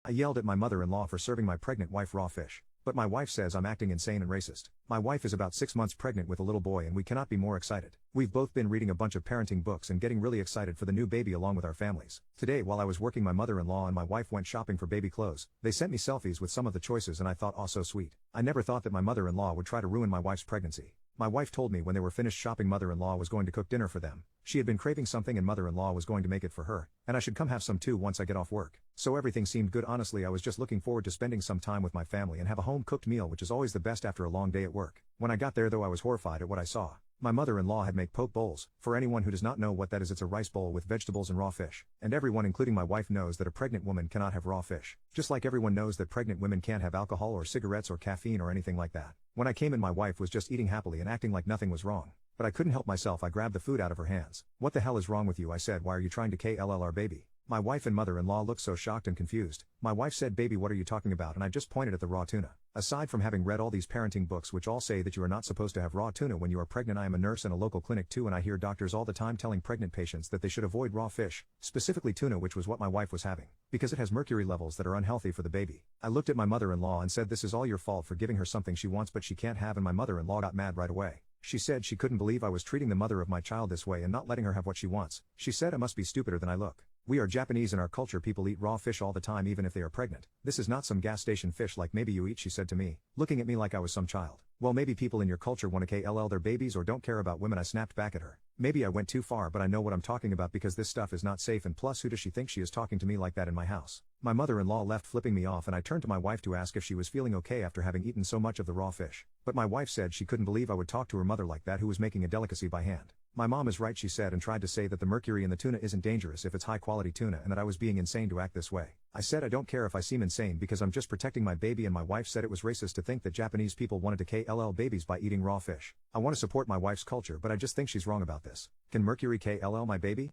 I yelled at my mother-in-law for serving my pregnant wife raw fish. But my wife says I'm acting insane and racist. My wife is about 6 months pregnant with a little boy and we cannot be more excited. We've both been reading a bunch of parenting books and getting really excited for the new baby along with our families. Today while I was working, my mother-in-law and my wife went shopping for baby clothes. They sent me selfies with some of the choices and I thought, oh so sweet. I never thought that my mother-in-law would try to ruin my wife's pregnancy. My wife told me when they were finished shopping mother-in-law was going to cook dinner for them. She had been craving something and mother-in-law was going to make it for her, and I should come have some too once I get off work. So everything seemed good. Honestly, I was just looking forward to spending some time with my family and have a home-cooked meal, which is always the best after a long day at work. When I got there though, I was horrified at what I saw. My mother-in-law had made poke bowls. For anyone who does not know what that is, it's a rice bowl with vegetables and raw fish. And everyone including my wife knows that a pregnant woman cannot have raw fish. Just like everyone knows that pregnant women can't have alcohol or cigarettes or caffeine or anything like that. When I came in, my wife was just eating happily and acting like nothing was wrong. But I couldn't help myself. I grabbed the food out of her hands. What the hell is wrong with you? I said. Why are you trying to kill our baby? My wife and mother-in-law looked so shocked and confused. My wife said, baby, what are you talking about? And I just pointed at the raw tuna. Aside from having read all these parenting books which all say that you are not supposed to have raw tuna when you are pregnant, I am a nurse in a local clinic too, and I hear doctors all the time telling pregnant patients that they should avoid raw fish, specifically tuna, which was what my wife was having, because it has mercury levels that are unhealthy for the baby. I looked at my mother-in-law and said, this is all your fault for giving her something she wants but she can't have, and my mother-in-law got mad right away. She said she couldn't believe I was treating the mother of my child this way and not letting her have what she wants. She said I must be stupider than I look. We are Japanese. In our culture people eat raw fish all the time even if they are pregnant. This is not some gas station fish like maybe you eat, she said to me, looking at me like I was some child. Well, maybe people in your culture want to kill their babies or don't care about women. I snapped back at her. Maybe I went too far, but I know what I'm talking about because this stuff is not safe, and plus who does she think she is talking to me like that in my house? My mother-in-law left flipping me off and I turned to my wife to ask if she was feeling okay after having eaten so much of the raw fish. But my wife said she couldn't believe I would talk to her mother like that, who was making a delicacy by hand. My mom is right, she said, and tried to say that the mercury in the tuna isn't dangerous if it's high quality tuna, and that I was being insane to act this way. I said I don't care if I seem insane because I'm just protecting my baby, and my wife said it was racist to think that Japanese people wanted to kill babies by eating raw fish. I want to support my wife's culture, but I just think she's wrong about this. Can mercury kill my baby?